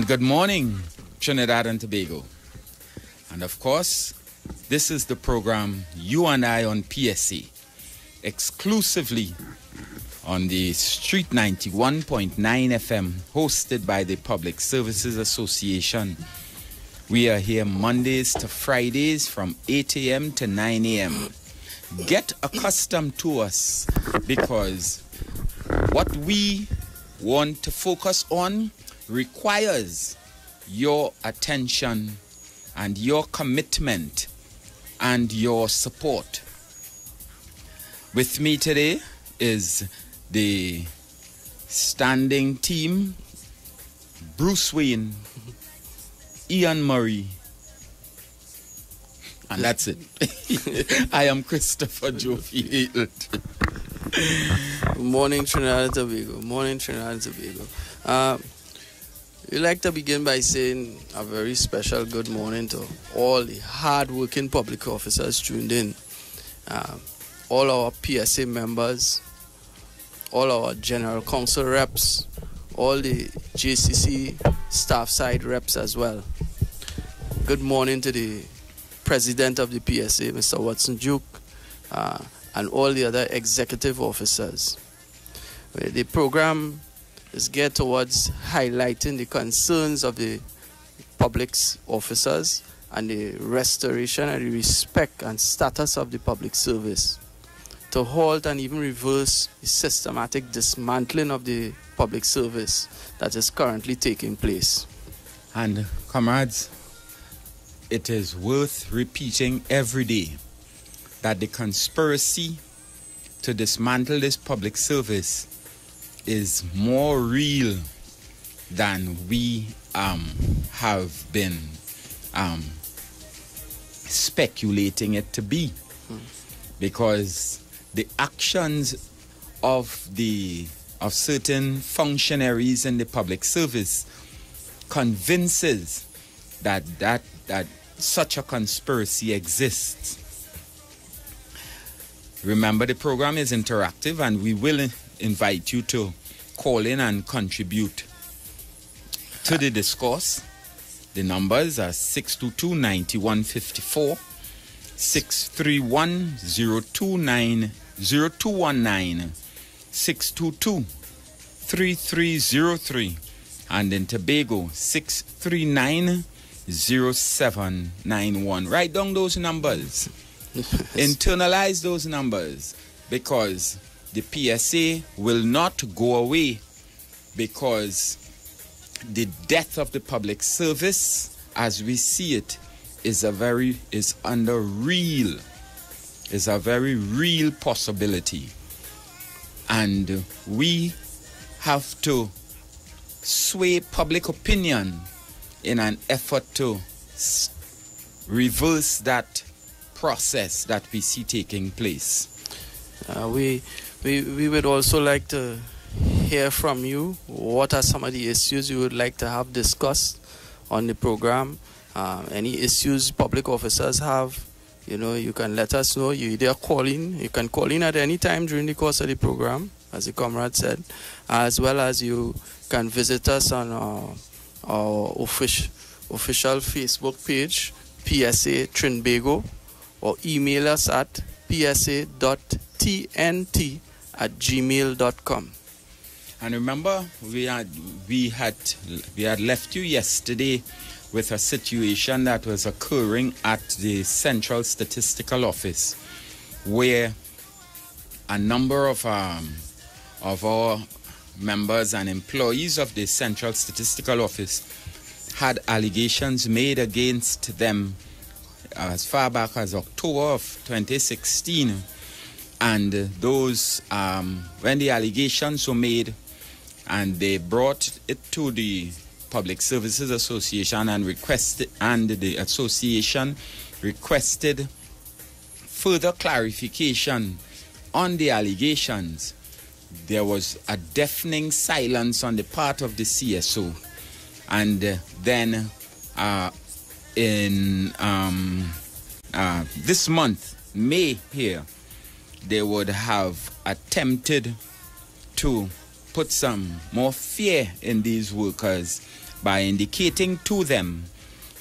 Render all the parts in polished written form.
good morning, Trinidad and Tobago. And of course, this is the program You and I on PSA, exclusively on the Street 91.9 FM, hosted by the Public Services Association. We are here Mondays to Fridays from 8 a.m. to 9 a.m. Get accustomed to us, because what we want to focus on requires your attention and your commitment and your support. With me today is the standing team: Bruce Wayne, Ian Murray, and that's it. I am Christopher Jofi. Good morning, Trinidad and Tobago. Morning, Trinidad and Tobago. We'd like to begin by saying a very special good morning to all the hard-working public officers tuned in, all our PSA members, all our General Council reps, all the JCC staff side reps as well. Good morning to the President of the PSA, Mr. Watson Duke, and all the other executive officers. The program is geared towards highlighting the concerns of the public's officers and the restoration and the respect and status of the public service, to halt and even reverse the systematic dismantling of the public service that is currently taking place. And comrades, it is worth repeating every day that the conspiracy to dismantle this public service is more real than we have been speculating it to be, because the actions of certain functionaries in the public service convinces that such a conspiracy exists. Remember, the program is interactive, and we will invite you to call in and contribute to the discourse. The numbers are 622-9154, 631-0219, 622-3303, and in Tobago, 639-0791. Write down those numbers. Internalize those numbers, because the PSA will not go away, because the death of the public service, as we see it, is a very real possibility. And we have to sway public opinion in an effort to reverse that process that we see taking place. We would also like to hear from you. What are some of the issues you would like to have discussed on the program? Any issues public officers have, you can let us know. You can call in at any time during the course of the program, as the comrade said, as well as you can visit us on our official Facebook page, PSA Trinbago, or email us at psa.tnt@gmail.com. And remember, we had left you yesterday with a situation that was occurring at the Central Statistical Office, where a number of our members and employees of the Central Statistical Office had allegations made against them as far back as October of 2016. And those, when the allegations were made, and they brought it to the Public Services Association and the association requested further clarification on the allegations, there was a deafening silence on the part of the CSO. And then in this month, May here, they would have attempted to put some more fear in these workers by indicating to them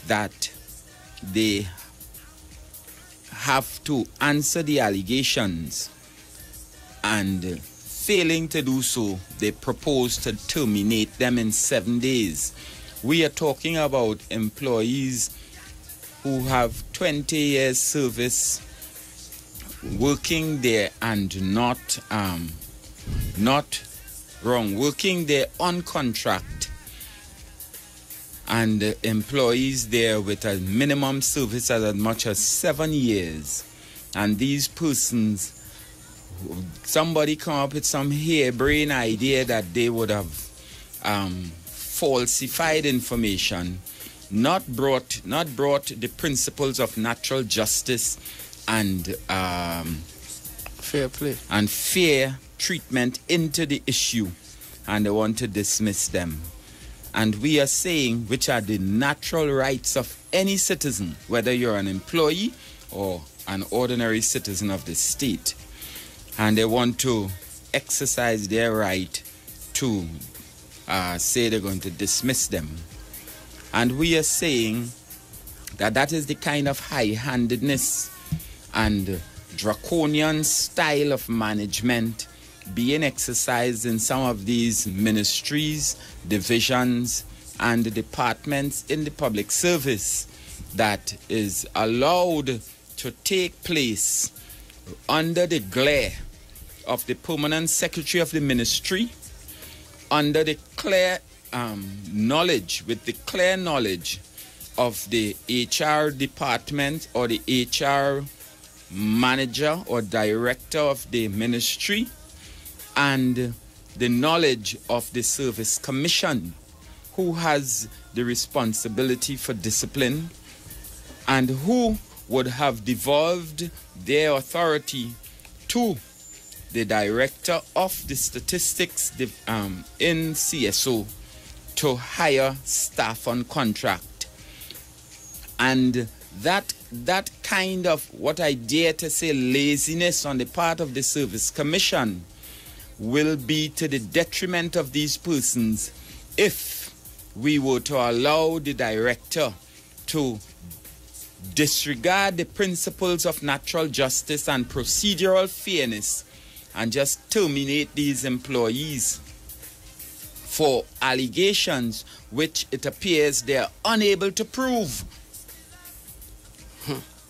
that they have to answer the allegations, and failing to do so, they propose to terminate them in 7 days. We are talking about employees who have 20 years service working there and not working there on contract, and employees there with a minimum service as much as 7 years. And these persons, somebody come up with some harebrained idea that they would have falsified information, not brought the principles of natural justice and fair play and fair treatment into the issue, and they want to dismiss them. And we are saying, which are the natural rights of any citizen, whether you're an employee or an ordinary citizen of the state, and they want to exercise their right to say they're going to dismiss them. And we are saying that that is the kind of high-handedness and draconian style of management being exercised in some of these ministries, divisions, and departments in the public service that is allowed to take place under the glare of the permanent secretary of the ministry, under the clear knowledge of the HR department or the HR manager or director of the ministry, and the knowledge of the service commission, who has the responsibility for discipline and who would have devolved their authority to the director of the statistics in CSO to hire staff on contract. And that kind of, what I dare to say, laziness on the part of the service commission will be to the detriment of these persons if we were to allow the director to disregard the principles of natural justice and procedural fairness and just terminate these employees for allegations which it appears they are unable to prove.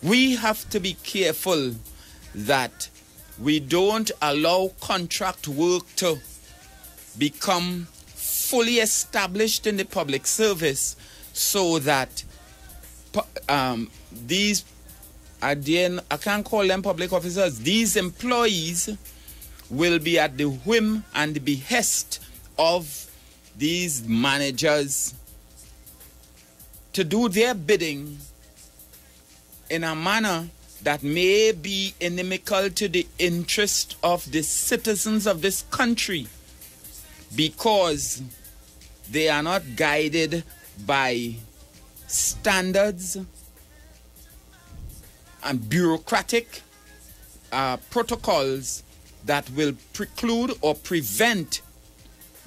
We have to be careful that we don't allow contract work to become fully established in the public service, so that these, again, I can't call them public officers, these employees will be at the whim and the behest of these managers to do their bidding in a manner that may be inimical to the interest of the citizens of this country, because they are not guided by standards and bureaucratic protocols that will preclude or prevent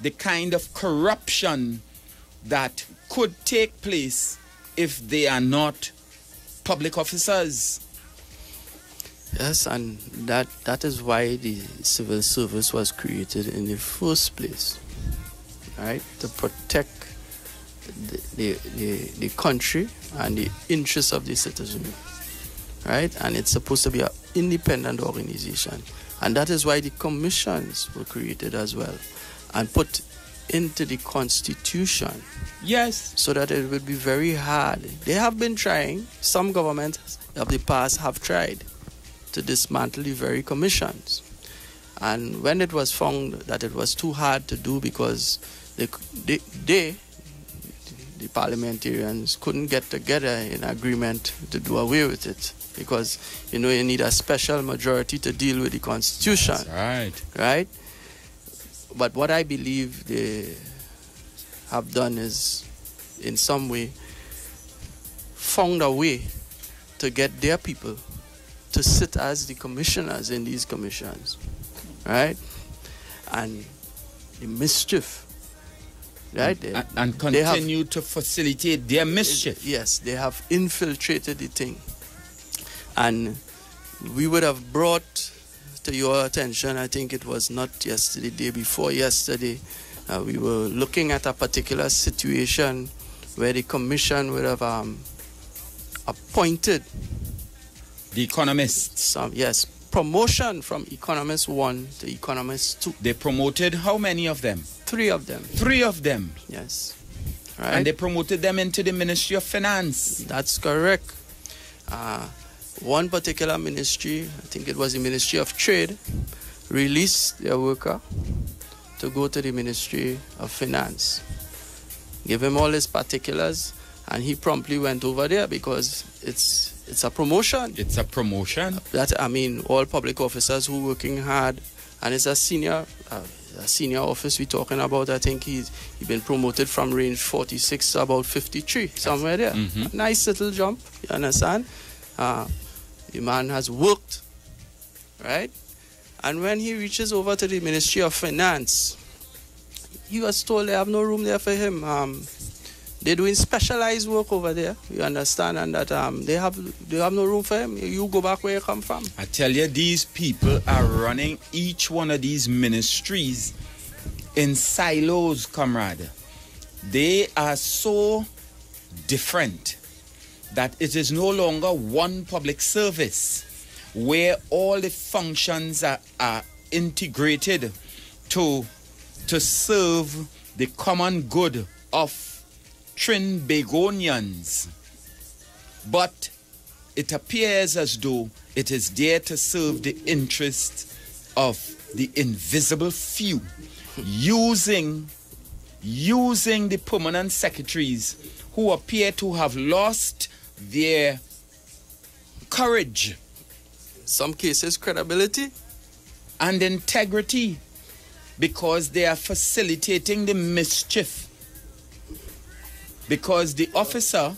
the kind of corruption that could take place if they are not public officers. Yes, and that is why the civil service was created in the first place, right? To protect the country and the interests of the citizenry, right? And it's supposed to be an independent organization. And that is why the commissions were created as well and put into the Constitution. Yes. So that it would be very hard. They have been trying, some governments of the past have tried to dismantle the very commissions. And when it was found that it was too hard to do because the parliamentarians couldn't get together in agreement to do away with it, because you need a special majority to deal with the Constitution. That's right. Right? But what I believe they have done is, in some way, found a way to get their people to sit as the commissioners in these commissions, right? And the mischief right? And continue to facilitate their mischief. Yes, they have infiltrated the thing. And we would have brought to your attention, I think it was not yesterday, day before yesterday, we were looking at a particular situation where the commission would have appointed the economists. Promotion from economist 1 to economist 2. They promoted how many of them? 3 of them. 3 of them. Yes. Right. And they promoted them into the Ministry of Finance. That's correct. One particular ministry, I think it was the Ministry of Trade, released their worker to go to the Ministry of Finance. Give him all his particulars, and he promptly went over there because it's a promotion. It's a promotion. All public officers who are working hard, and it's a senior office we're talking about. I think he's been promoted from range 46 to about 53, somewhere there. Mm-hmm. Nice little jump, you understand? The man has worked, right? And when he reaches over to the Ministry of Finance, he was told they have no room there for him. They're doing specialized work over there, you understand, and that they have no room for him. You go back where you come from. I tell you, these people are running each one of these ministries in silos, comrade. They are so different that it is no longer one public service where all the functions are integrated to serve the common good of Trinbagonians. But it appears as though it is there to serve the interests of the invisible few, using the permanent secretaries who appear to have lost their courage, some cases credibility, and integrity, because they are facilitating the mischief. Because the officer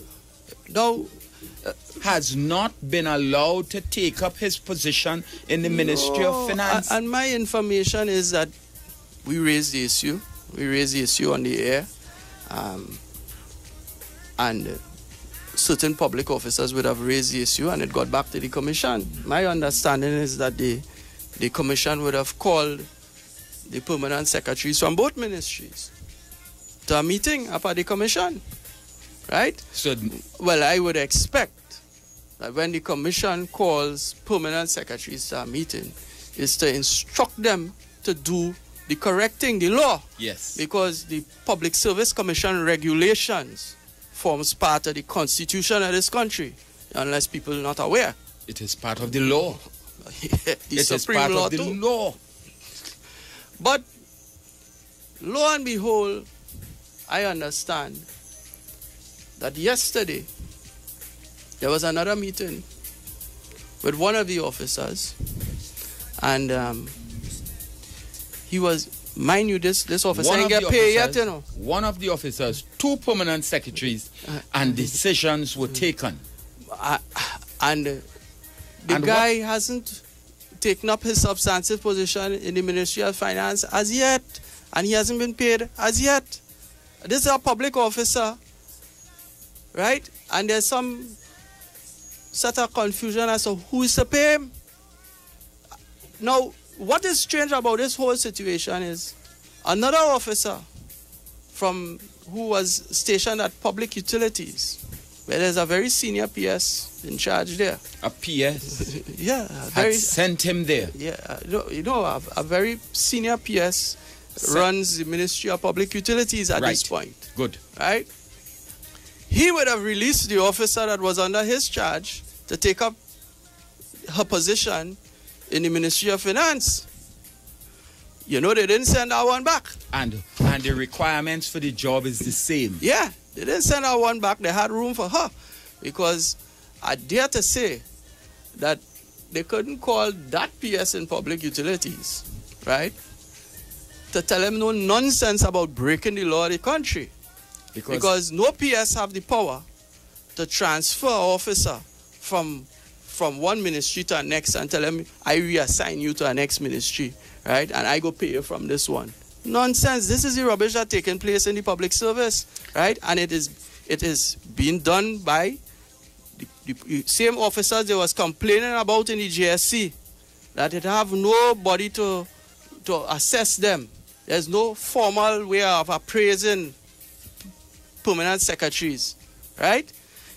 has not been allowed to take up his position in the Ministry of Finance. And my information is that we raised the issue. We raised the issue on the air. And certain public officers would have raised the issue and it got back to the commission. My understanding is that the commission would have called the permanent secretaries from both ministries to a meeting up at the commission, right? Well, I would expect that when the commission calls permanent secretaries to a meeting, is to instruct them to do the correct thing, the law. Yes. Because the Public Service Commission regulations forms part of the constitution of this country, unless people are not aware. It is part of the law. It is part of the law. But lo and behold, I understand that yesterday there was another meeting with one of the officers, and he was, mind you, this officer didn't get paid yet, you know. One of the officers, 2 permanent secretaries, and decisions were taken. And the guy hasn't taken up his substantive position in the Ministry of Finance as yet, and he hasn't been paid as yet. This is a public officer, right? And there's some sort of confusion as to who is to pay him. Now, what is strange about this whole situation is another officer who was stationed at Public Utilities, where there's a very senior PS in charge there. A PS? Yeah. Had sent him there? Yeah. A very senior PS runs the Ministry of Public Utilities at this point. Good. Right? He would have released the officer that was under his charge to take up her position in the Ministry of Finance. You know, they didn't send that one back. And the requirements for the job is the same. Yeah, they didn't send that one back. They had room for her. Because I dare to say that they couldn't call that PS in Public Utilities, right, to tell him no nonsense about breaking the law of the country. Because no PS have the power to transfer an officer from one ministry to the next and tell him, I reassign you to the next ministry, right? And I go pay you from this one. Nonsense. This is the rubbish that's taking place in the public service, right? And it is being done by the same officers they was complaining about in the JSC, that it have nobody to assess them. There's no formal way of appraising permanent secretaries, right?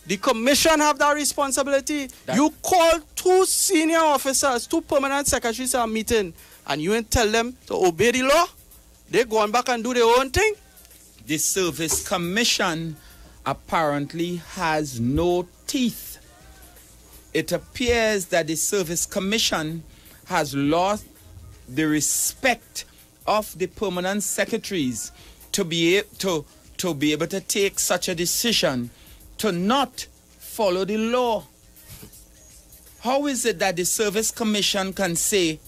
The commission have that responsibility. You call 2 senior officers, 2 permanent secretaries to a meeting, and you ain't tell them to obey the law. They go on back and do their own thing. The Service Commission apparently has no teeth. It appears that the Service Commission has lost the respect of the permanent secretaries to be able to take such a decision to not follow the law. How is it that the Service Commission can say,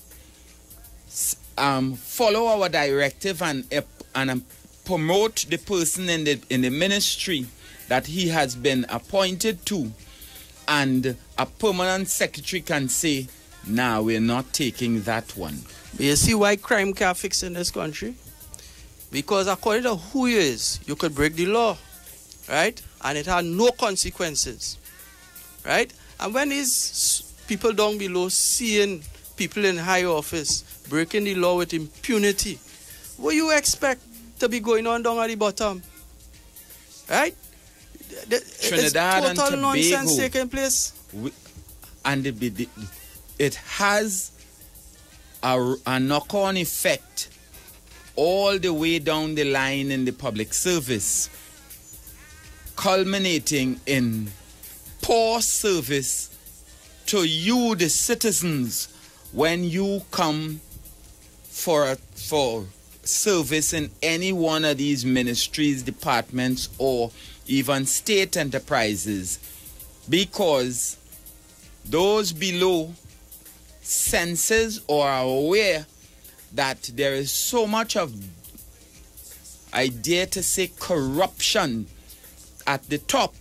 follow our directive and promote the person in the ministry that he has been appointed to, and a permanent secretary can say, nah, we're not taking that one? But you see why crime can't fix in this country? Because according to who you is, you could break the law, right? And it had no consequences, right? And when these people down below seeing people in high office breaking the law with impunity, what you expect to be going on down at the bottom, right? Trinidad and total nonsense Tobago, taking place. And it has a knock-on effect all the way down the line in the public service, culminating in poor service to you, the citizens, when you come for service in any one of these ministries, departments, or even state enterprises, because those below senses or are aware that there is so much of, I dare to say, corruption at the top,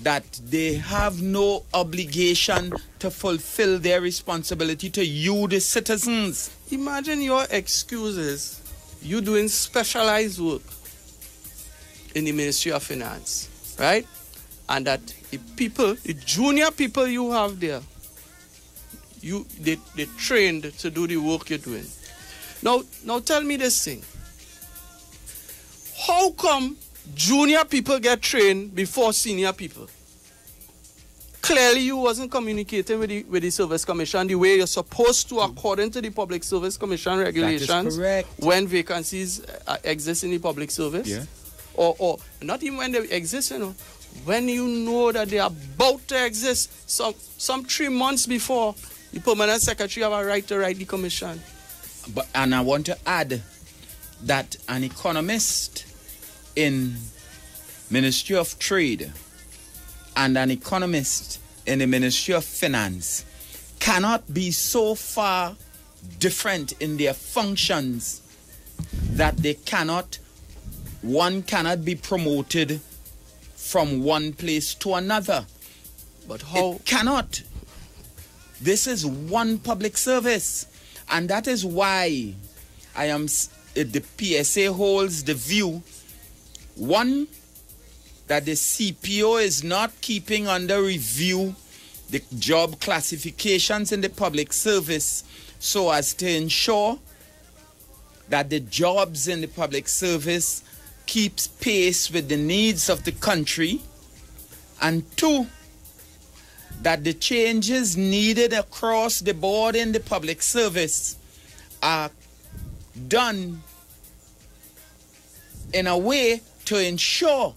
that they have no obligation to fulfill their responsibility to you, the citizens. Imagine your excuses, you doing specialized work in the Ministry of Finance, right? And that the people, the junior people you have there, they trained to do the work you're doing. Now tell me this thing. How come junior people get trained before senior people? Clearly you wasn't communicating with the Service Commission the way you're supposed to according to the Public Service Commission regulations. That is correct. When vacancies exist in the public service. Yeah. Or not even when they exist, when you know that they are about to exist, some 3 months before, the permanent secretary have a right to write the commission. And I want to add that an economist in Ministry of Trade and an economist in the Ministry of Finance cannot be so far different in their functions that one cannot be promoted from one place to another. But how? It cannot. This is one public service. And that is why the PSA holds the view, one, that the CPO is not keeping under review the job classifications in the public service so as to ensure that the jobs in the public service keeps pace with the needs of the country, and 2, that the changes needed across the board in the public service are done in a way to ensure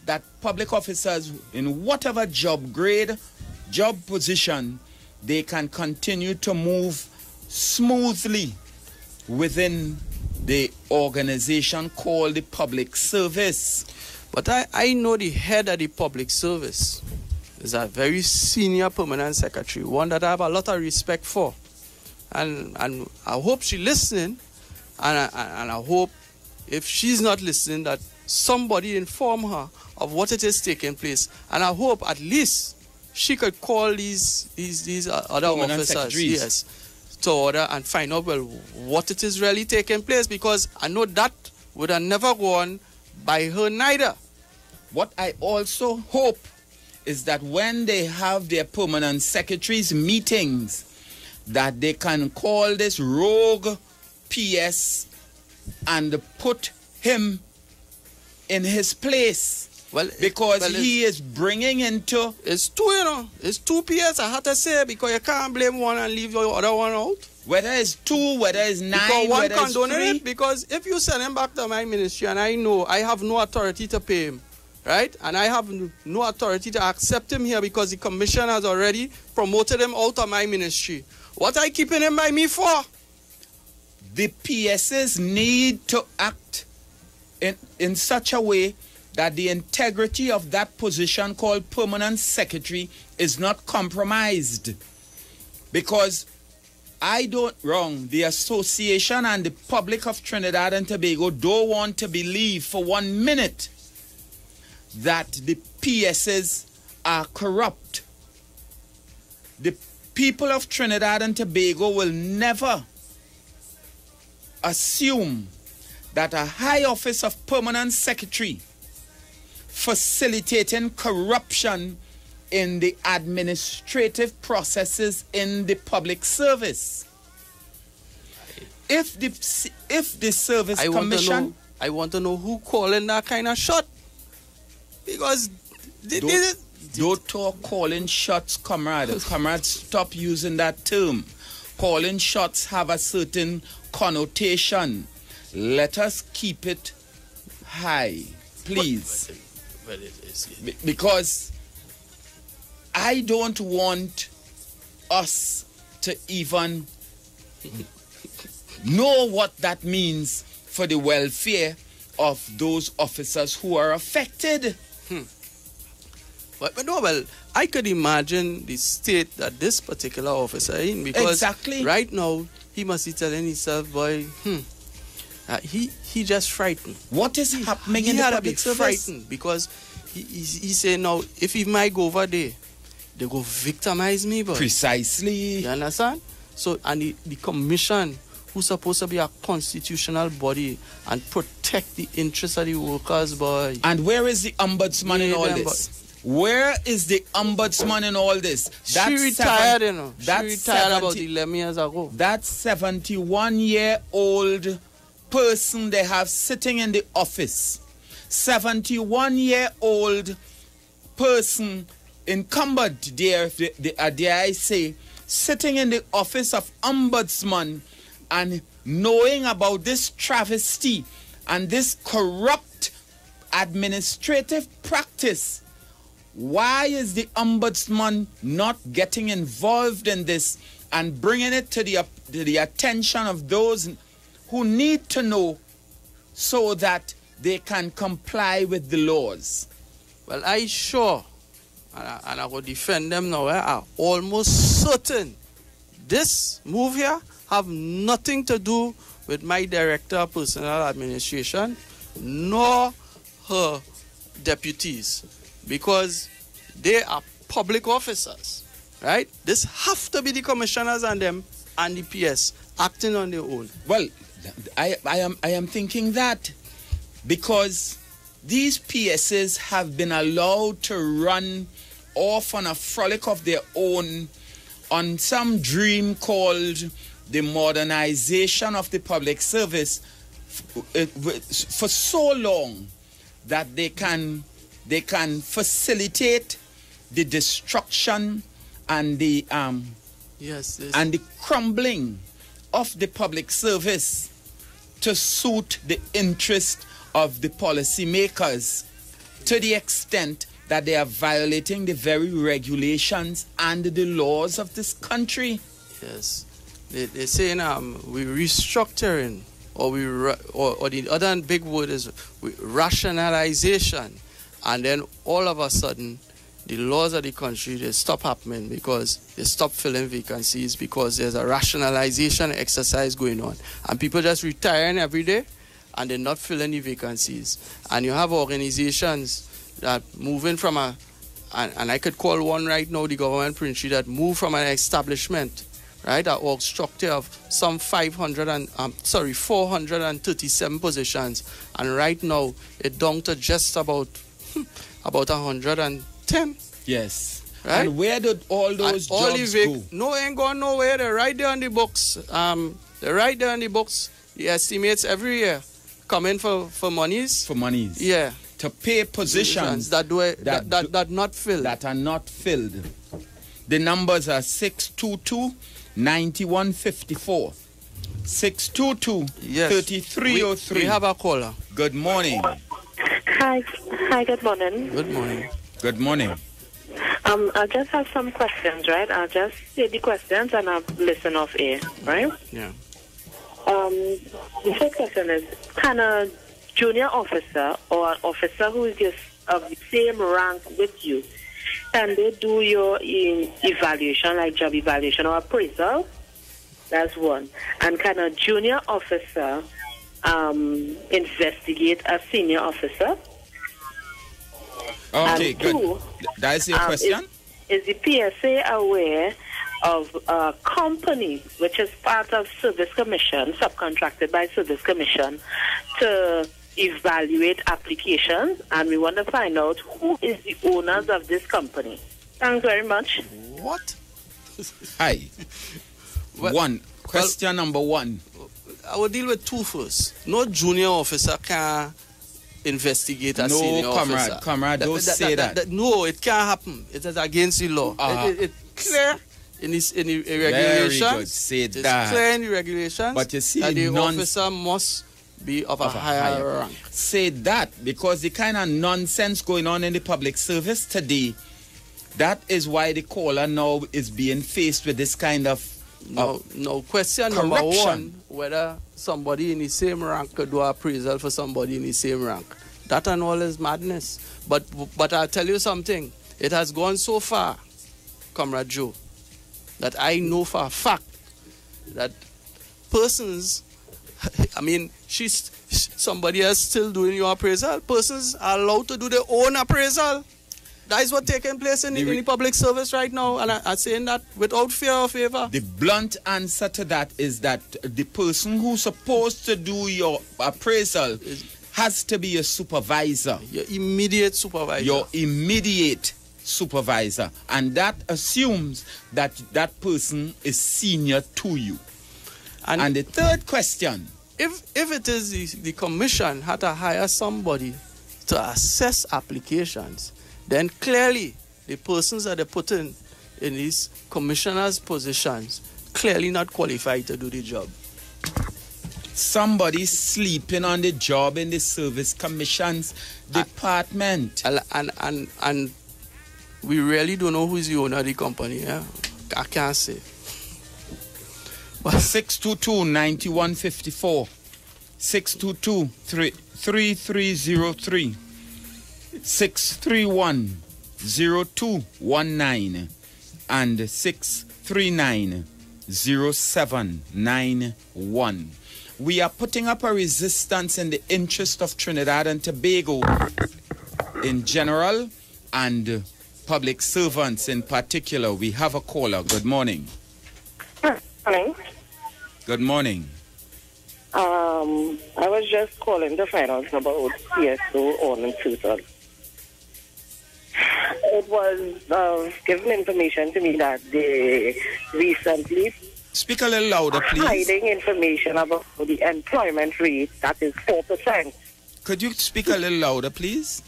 that public officers in whatever job grade, job position, they can continue to move smoothly within the organization called the public service. But I know the head of the public service is a very senior permanent secretary, one that I have a lot of respect for. And I hope she's listening, and I hope if she's not listening that somebody inform her of what it is taking place. And I hope at least she could call these other permanent officers, secretaries, yes, to order and find out, well, what it is really taking place, because I know that would have never gone by her neither. What I also hope is that when they have their permanent secretaries meetings, that they can call this rogue PS and put him in his place. Well, because he is bringing into... It's two, you know. It's two PS, I have to say, because you can't blame one and leave the other one out. Whether it's two, whether it's nine, because one whether it's three. Because if you send him back to my ministry and I know I have no authority to pay him, right? And I have no authority to accept him here because the commission has already promoted him out of my ministry. What are you keeping him by me for? The PSs need to act in such a way that the integrity of that position called permanent secretary is not compromised. Because I don't wrong, the association and the public of Trinidad and Tobago don't want to believe for 1 minute that the PSs are corrupt. The people of Trinidad and Tobago will never assume that a high office of permanent secretary facilitating corruption in the administrative processes in the public service. If the service commission... I want to know who calling that kind of shot. Because... Don't talk calling shots, comrades. Comrades, stop using that term. Calling shots have a certain connotation. Let us keep it high, please. Well, it is. Because I don't want us to even know what that means for the welfare of those officers who are affected. But no, well, I could imagine the state that this particular officer is in, because exactly. Right now he must be telling himself, boy, he just frightened. What is happening in the public service? Frightened because he said, now if he might go over there, they go victimize me, boy. Precisely. You understand? So, and the commission, who's supposed to be a constitutional body and protect the interests of the workers, boy. And where is the ombudsman in all this? Where is the ombudsman in all this? She retired, you know. She retired about 11 years ago. That 71-year-old person they have sitting in the office, 71-year-old person incumbent, dare I say, sitting in the office of ombudsman and knowing about this travesty and this corrupt administrative practice. Why is the ombudsman not getting involved in this and bringing it to the attention of those who need to know so that they can comply with the laws? Well, I sure, and I will defend them now, I'm almost certain this move here have nothing to do with my director of personnel administration nor her deputies, because they are public officers, right? This have to be the commissioners and them and the PS acting on their own. Well, I am thinking that because these PSs have been allowed to run off on a frolic of their own on some dream called the modernization of the public service for so long that they can facilitate the destruction and the and the crumbling of the public service to suit the interest of the policymakers, to the extent that they are violating the very regulations and the laws of this country. Yes, they're saying we're restructuring, or the other big word is rationalization, and then all of a sudden the laws of the country, they stop happening because they stop filling vacancies because there's a rationalization exercise going on, and people just retiring every day and they're not filling the vacancies. And you have organizations that moving from and I could call one right now, the government ministry, that move from an establishment, right? An org structure of some 437 positions, and right now it's down to just about 110. Yes. Right? And where did all those jobs go? No, ain't going nowhere. They're right there on the books. They're right there on the books. The estimates every year come in for monies. For monies. Yeah. To pay positions that not filled. That are not filled. The numbers are 622-9154. 622-3303. We have a caller. Good morning. Hi, good morning. Good morning. Good morning. I just have some questions, right? I'll just say the questions and I'll listen off air, right? Yeah. The first question is, can a junior officer or an officer who is just of the same rank with you, can they do your evaluation, like job evaluation or appraisal? That's one. And can a junior officer investigate a senior officer? Okay, and two, good. That is your question? Is the PSA aware of a company which is part of Service Commission, subcontracted by Service Commission, to evaluate applications? And we want to find out who is the owners of this company. Thanks very much. What? Hi. Question number one. I will deal with two first. No junior officer can investigate a senior officer. No, comrade, don't say that. No, it can't happen. It is against the law. It's clear in the regulations. Very good. Say it's that. Clear in the regulations. But you see, that the officer must be of a higher rank. Say that because the kind of nonsense going on in the public service today, that is why the caller now is being faced with this kind of No, question corruption. Number one, whether somebody in the same rank could do appraisal for somebody in the same rank. That and all is madness. But I'll tell you something. It has gone so far, Comrade Joe, that I know for a fact that persons, I mean, somebody else still doing your appraisal. Persons are allowed to do their own appraisal. That is what's taking place in the public service right now, and I'm saying that without fear or favor. The blunt answer to that is that the person who's supposed to do your appraisal has to be a supervisor. Your immediate supervisor. Your immediate supervisor. And that assumes that that person is senior to you. And the third question. If it is the commission had to hire somebody to assess applications, then clearly the persons that they put in these commissioners' positions clearly not qualified to do the job. Somebody sleeping on the job in the Service Commission's department. And we really don't know who is the owner of the company. Yeah? I can't say. 622-9154. 622-3303. 631-0219 and 639-0791. We are putting up a resistance in the interest of Trinidad and Tobago in general and public servants in particular. We have a caller. Good morning. Hello. Good morning. I was just calling to find out about PSO on Tutor. It was given information to me that they recently speak a little louder, please. Hiding information about the employment rate that is 4%. Could you speak a little louder, please?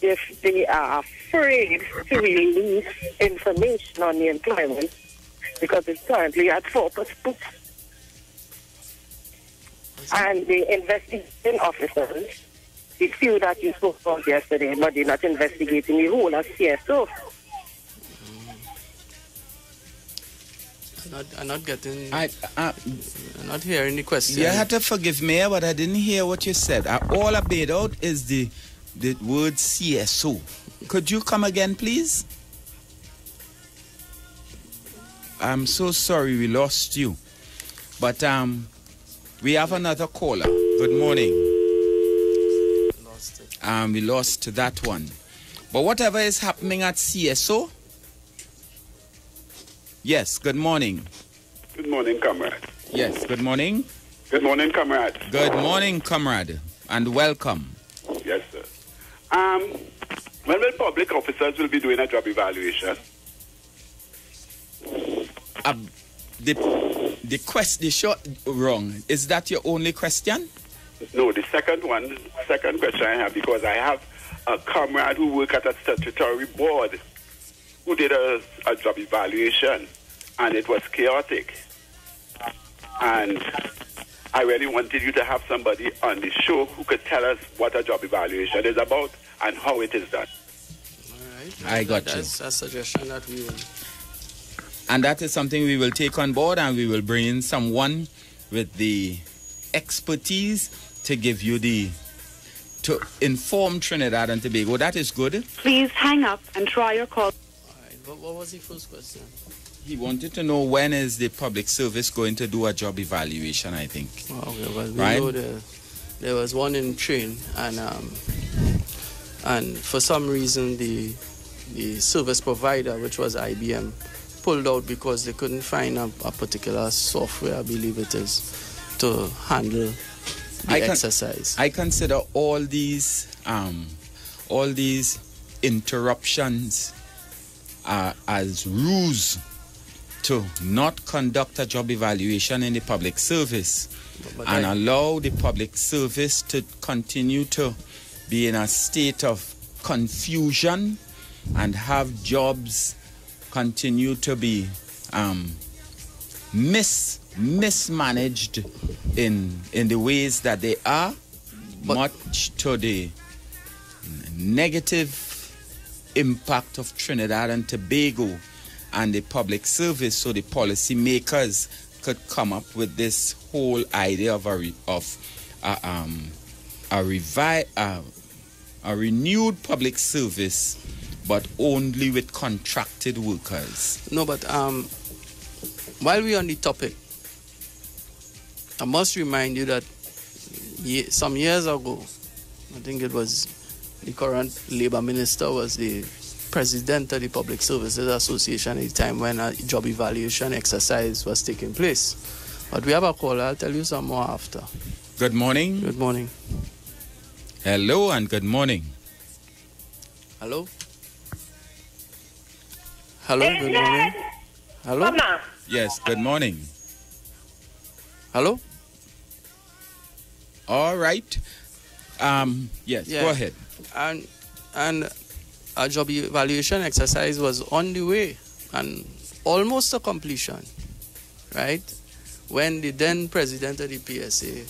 If they are afraid to release information on the employment because it's currently at 4%. And the investigating officers, the few that you spoke about yesterday, but they're not investigating the whole of CSO. I'm not getting. I'm not hearing the question. You have to forgive me, but I didn't hear what you said. All I made out is the word CSO. Could you come again, please? I'm so sorry we lost you. But we have another caller. Good morning. Lost it. We lost that one. But whatever is happening at CSO. Yes, good morning. Good morning, comrade. Yes, good morning. Good morning, comrade. Good morning, comrade, and welcome. Yes, sir. When will public officers will be doing a job evaluation? The short wrong. Is that your only question? No, the second question I have, because I have a comrade who works at a statutory board who did a job evaluation, and it was chaotic. And I really wanted you to have somebody on the show who could tell us what a job evaluation is about and how it is done. All right. I got you. That's a suggestion that we will... And that is something we will take on board, and we will bring in someone with the expertise to give you to inform Trinidad and Tobago. That is good. Please hang up and try your call. All right. What was the first question? He wanted to know when is the public service going to do a job evaluation, I think. Oh, okay. Well, we Right? know there was one in Train, and for some reason the service provider, which was IBM, pulled out because they couldn't find a particular software, I believe it is, to handle the exercise. I consider all these interruptions as rules to not conduct a job evaluation in the public service and allow the public service to continue to be in a state of confusion and have jobs continue to be mismanaged in the ways that they are, much to the negative impact of Trinidad and Tobago and the public service. So the policy makers could come up with this whole idea of a renewed public service, but only with contracted workers. No, but while we're on the topic, I must remind you that some years ago, I think it was the current Labour Minister was the president of the Public Services Association at the time when a job evaluation exercise was taking place. But we have a call. I'll tell you some more after. Good morning. Good morning. Hello and good morning. Hello? Hello, good morning. Hello? Yes, good morning. Hello? All right. Yes, Yeah. go ahead. And a job evaluation exercise was on the way and almost to completion, right? When the then president of the PSA,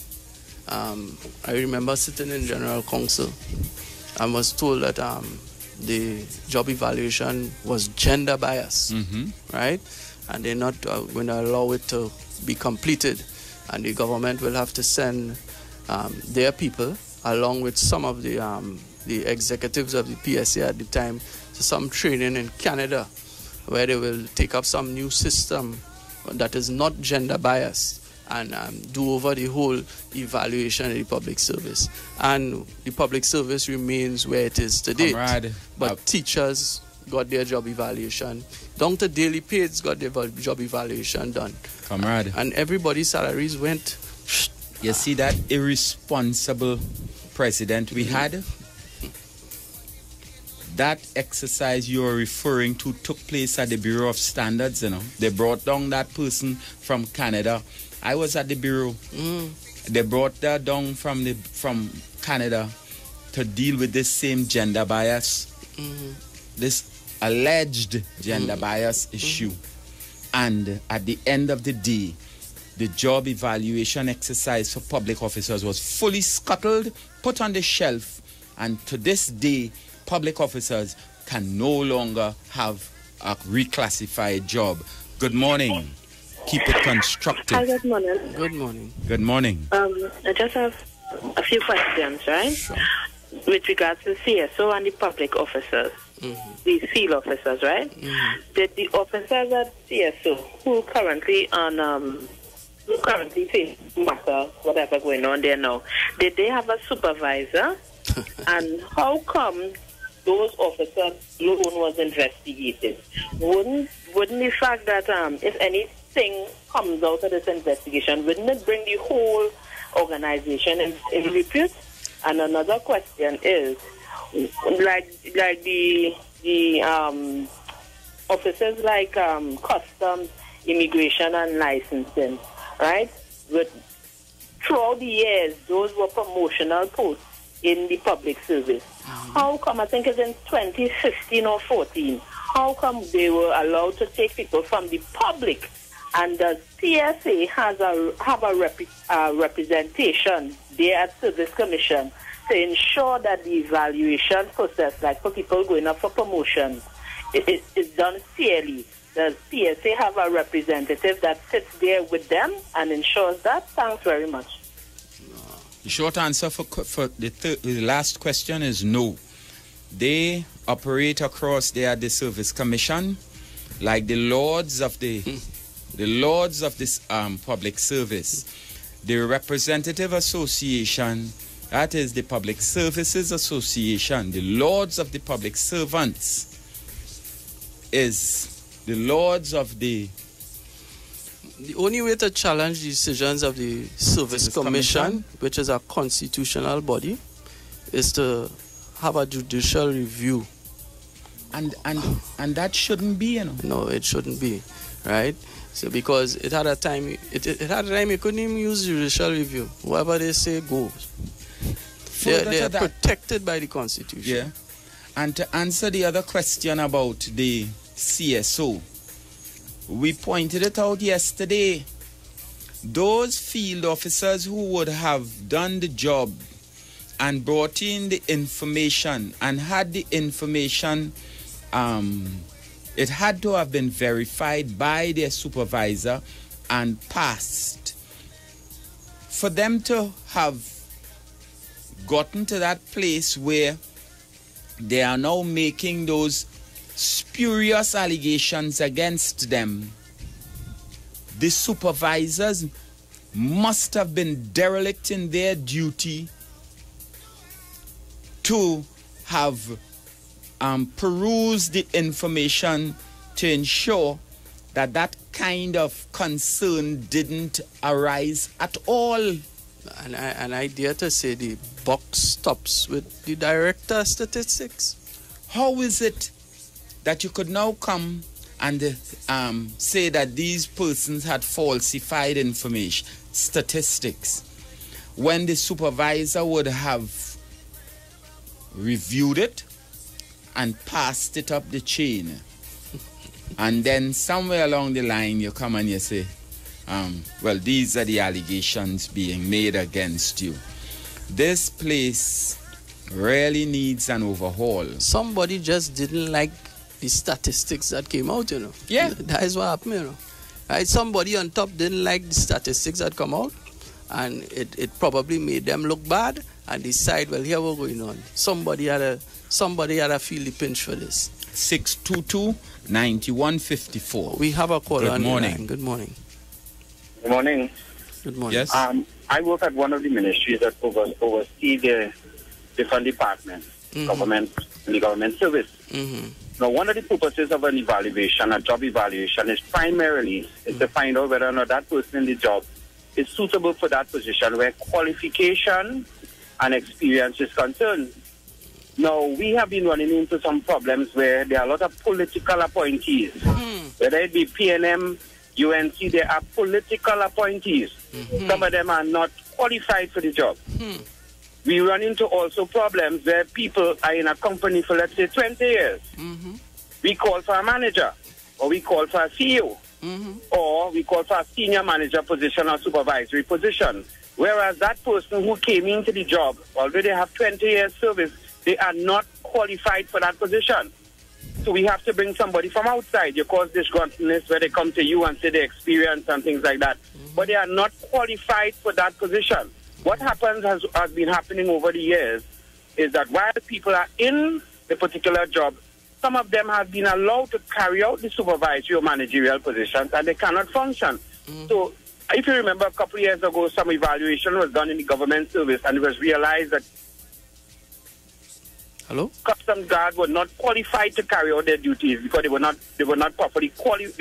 I remember sitting in General Council and was told that the job evaluation was gender biased, right? And they're not going to allow it to be completed. And the government will have to send their people, along with some of the executives of the PSA at the time, to some training in Canada, where they will take up some new system that is not gender biased and do over the whole evaluation of the public service. And the public service remains where it is today. But teachers got their job evaluation. Down to daily pays got their job evaluation done. Comrade. And everybody's salaries went... You see that irresponsible president we had? That exercise you are referring to took place at the Bureau of Standards, you know. They brought down that person from Canada. I was at the Bureau. They brought that down from Canada to deal with this same gender bias. This alleged gender bias issue. And at the end of the day, the job evaluation exercise for public officers was fully scuttled, put on the shelf, and to this day, public officers can no longer have a reclassified job. Good morning. Keep it constructive. Hi, good morning. Good morning. Good morning. I just have a few questions, right? Sure. With regards to CSO and the public officers, the field officers, right? Did the officers at CSO who currently face matter, whatever going on there now, did they have a supervisor? And how come those officers alone was investigated? Wouldn't the fact that if anything thing comes out of this investigation, wouldn't it bring the whole organization in repute? And another question is, like the officers like customs, immigration, and licensing, right? Throughout the years, those were promotional posts in the public service. How come, I think it's in 2015 or 14, how come they were allowed to take people from the public, and does PSA have a representation there at Service Commission to ensure that the evaluation process, like for people going up for promotion, is done fairly? Does PSA have a representative that sits there with them and ensures that? Thanks very much. The short answer for the last question is no. They operate across there at the Service Commission like the lords of this public service. The Representative Association, that is the Public Services Association, the lords of the public servants, is the lords of the... The only way to challenge the decisions of the Service Commission, which is a constitutional body, is to have a judicial review. And that shouldn't be, you know. No, it shouldn't be, right? So because it had a time, it had a time you couldn't even use judicial review. Whatever they say goes. They are protected by the Constitution. Yeah. And to answer the other question about the CSO, we pointed it out yesterday. Those field officers who would have done the job and brought in the information and had the information, it had to have been verified by their supervisor and passed. For them to have gotten to that place where they are now making those spurious allegations against them, the supervisors must have been derelict in their duty to have perused the information to ensure that that kind of concern didn't arise at all. And I dare to say the buck stops with the director of statistics. How is it that you could now come and say that these persons had falsified information, statistics, when the supervisor would have reviewed it and passed it up the chain? And then somewhere along the line you come and you say, well, these are the allegations being made against you. This place really needs an overhaul. Somebody just didn't like the statistics that came out, you know. Yeah. That is what happened, you know. Right? Somebody on top didn't like the statistics that come out, and it probably made them look bad and decide, well, here we're going on. Somebody had a feel the pinch for this. 622-9154. We have a call on the morning. line. Good morning. Good morning. Good morning. Yes. I work at one of the ministries that oversee the different departments, government, and the government service. Now, one of the purposes of an evaluation, a job evaluation, is primarily to find out whether or not that person in the job is suitable for that position, where qualification and experience is concerned. Now, we have been running into some problems where there are a lot of political appointees, whether it be PNM, UNC, there are political appointees. Some of them are not qualified for the job. We run into also problems where people are in a company for, let's say, 20 years. We call for a manager, or we call for a CEO, or we call for a senior manager position or supervisory position. Whereas that person who came into the job already have 20 years service, they are not qualified for that position. So we have to bring somebody from outside. You cause disgruntledness where they come to you and say their experience and things like that. But they are not qualified for that position. What happens has been happening over the years is that while people are in the particular job, some of them have been allowed to carry out the supervisory or managerial positions and they cannot function. So if you remember a couple of years ago, some evaluation was done in the government service and it was realized that Customs Guard were not qualified to carry out their duties because they were not properly qualified.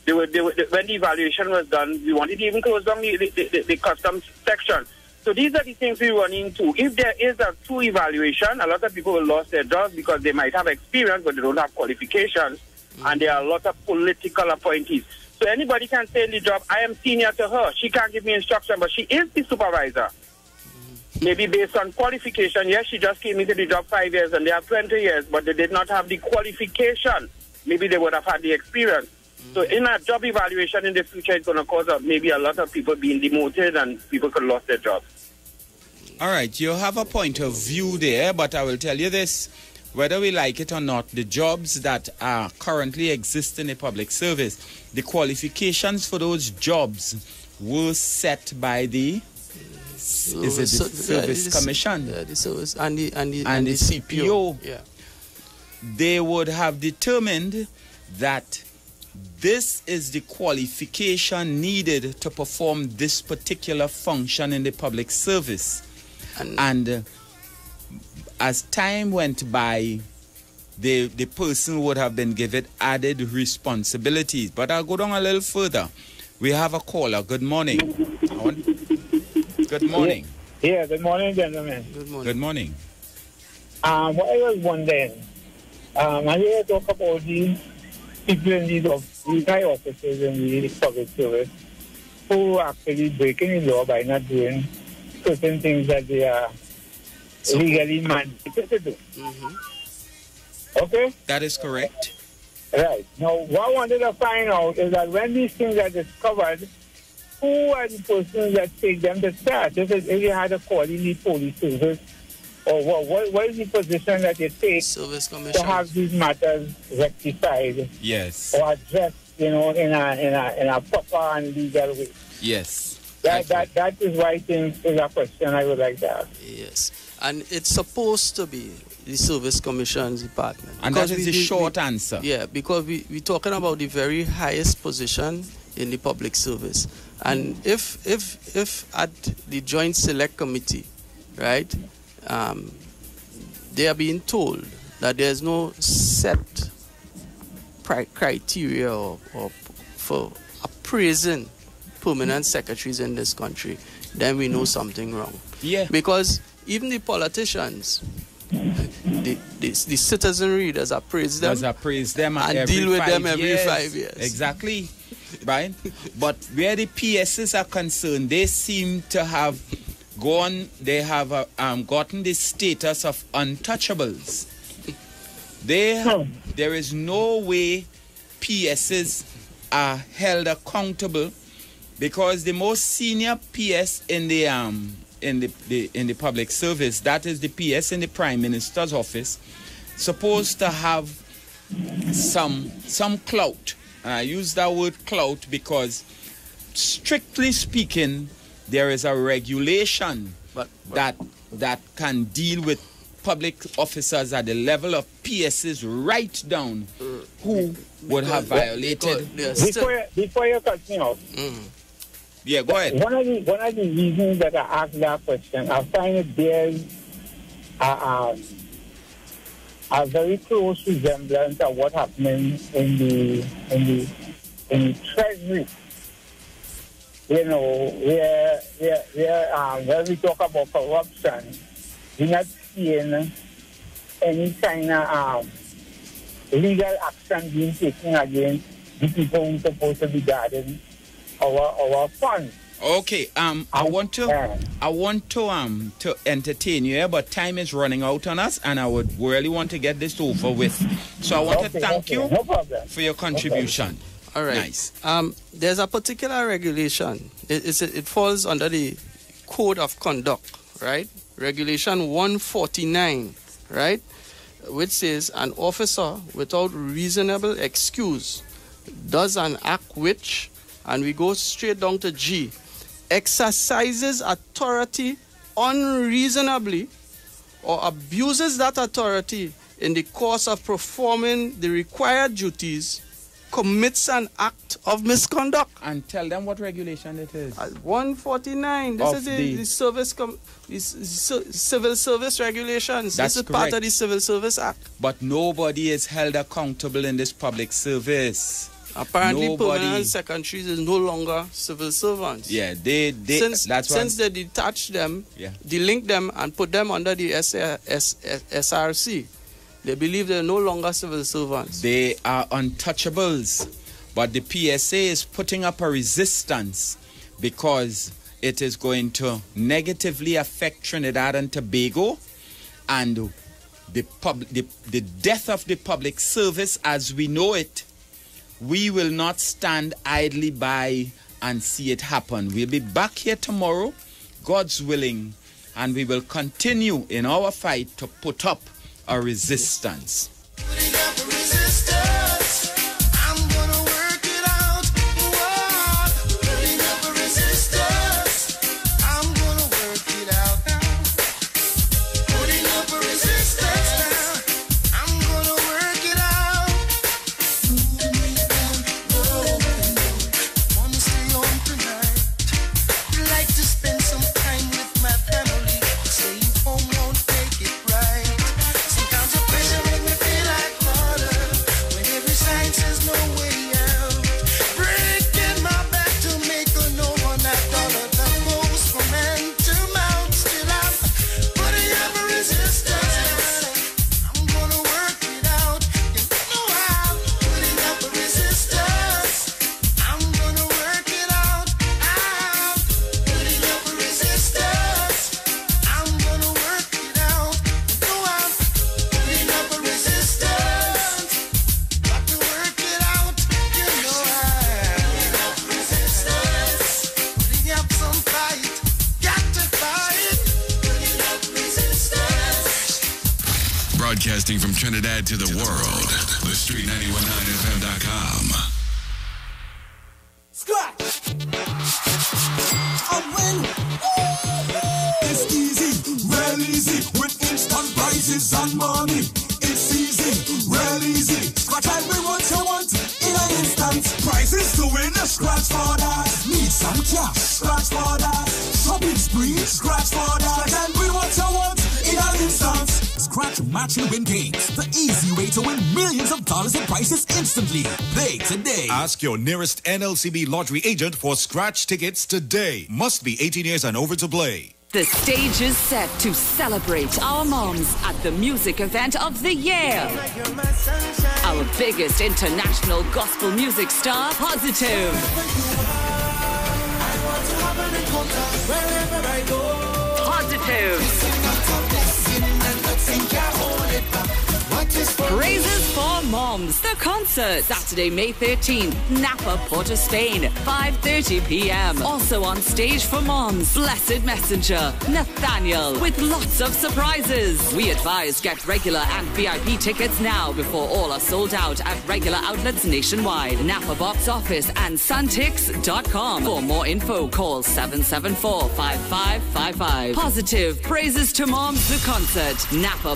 when the evaluation was done, we wanted to even close down the customs section. So these are the things we run into. If there is a true evaluation, a lot of people will lose their jobs because they might have experience, but they don't have qualifications. And there are a lot of political appointees. So anybody can say in the job, I am senior to her. She can't give me instruction, but she is the supervisor. Maybe based on qualification, yes, she just came into the job 5 years and they have 20 years, but they did not have the qualification. Maybe they would have had the experience. So in a job evaluation in the future, it's going to cause maybe a lot of people being demoted and people could lose their jobs. All right, you have a point of view there, but I will tell you this. Whether we like it or not, the jobs that are currently exist in the public service, the qualifications for those jobs were set by the Service Commission? Yeah, the service and the CPO. Yeah. They would have determined that this is the qualification needed to perform this particular function in the public service. And as time went by, the person would have been given added responsibilities. But I'll go down a little further. We have a caller. Good morning. Good morning. Yeah, good morning, gentlemen. Good morning. Good morning. What I was wondering, I hear talk about the people in these high officers in the public service who actually breaking the law by not doing certain things that they are legally mandated to do. Okay? That is correct. Right. Now, what I wanted to find out is that when these things are discovered, who are the persons that take them to start? If you had a call in the police service, or what is the position that you take Service Commission to have these matters rectified? Yes. Or addressed, in a proper and legal way. Yes. That is why I think is a question I would like to ask. Yes. And it's supposed to be the Service Commission's department. And that is the short answer. Yeah, because we're talking about the very highest position in the public service. And if at the Joint Select Committee, right, they are being told that there's no set criteria or for appraising permanent secretaries in this country, then we know something wrong. Yeah. Because even the politicians, the citizenry does appraise them and deal with them every 5 years. Exactly. Right? But where the PSs are concerned, they seem to have gotten the status of untouchables. There is no way PSs are held accountable, because the most senior PS in the public service, that is the PS in the Prime Minister's office, supposed to have some clout. I use that word clout because, strictly speaking, there is a regulation that can deal with public officers at the level of PSs right down who would have violated. Before you cut me off, yeah, go ahead. One of the reasons that I asked that question, I find it bears a very close resemblance of what happened in the Treasury. You know, where we talk about corruption, we're not seeing any kind of legal action being taken against the people who are supposed to be guarding our funds. Okay, I want to entertain you here, but time is running out on us, and I would really want to get this over with. So I want to thank you for your contribution. All right. Nice. There's a particular regulation. It falls under the Code of Conduct, right? Regulation 149, right? Which says an officer without reasonable excuse does an act which, and we go straight down to G, exercises authority unreasonably or abuses that authority in the course of performing the required duties, commits an act of misconduct. And tell them what regulation it is. 149. This is the civil service regulations. That's this is correct. part of the Civil Service Act. But nobody is held accountable in this public service. Apparently, permanent secretaries is no longer civil servants. Yeah, since they detached them, delink them, and put them under the SRC, they believe they're no longer civil servants. They are untouchables, but the PSA is putting up a resistance because it is going to negatively affect Trinidad and Tobago, and the death of the public service as we know it. We will not stand idly by and see it happen. We'll be back here tomorrow, God's willing, and we will continue in our fight to put up a resistance. Putting up a resistance. I'm gonna work it out. Whoa. Putting up a resistance. I'm gonna work it out now. Putting up a resistance now. I'm gonna work it out. Wanna stay home tonight. Like to spend some time with my family. Staying home won't make it right. Sometimes the pressure make me feel like water. When every sign says no way out. Breaking my back to make a no on that dollar that goes from hand to mouth. Still I'm putting up a resistance. I'm gonna work it out. You know I'm putting up a resistance. I'm gonna work it out. I'm putting up a resistance. I'm gonna work it out. You know I'm putting up a resistance. Got to work it out. You know I'm putting up resistance. Putting up some fight. Got to fight. Putting up resistance. Broadcasting from Trinidad to the world. The Street919FM.com. Scratch. I win. It's easy, real easy, with instant prizes and money. It's easy, real easy. Scratch and win what you want in an instant. Prizes to win, scratch for that. Need some cash, scratch for that. Shopping spree, scratch for that. Scratch and win what you want in an instant. Scratch, match, and win games. The easy way to win millions of dollars in prizes instantly. Play today. Ask your nearest NLCB lottery agent for scratch tickets today. Must be 18 years and over to play. The stage is set to celebrate our moms at the music event of the year. Our biggest international gospel music star, Positive. Positive. Praises for Moms, the concert, Saturday, May 13th, Napa, Port of Spain, 5:30 p.m. Also on stage for moms, Blessed Messenger, Nathaniel, with lots of surprises. We advise get regular and VIP tickets now before all are sold out at regular outlets nationwide, Napa box office and santix.com. For more info, call 774-5555. Positive, Praises to Moms, the concert, Napa,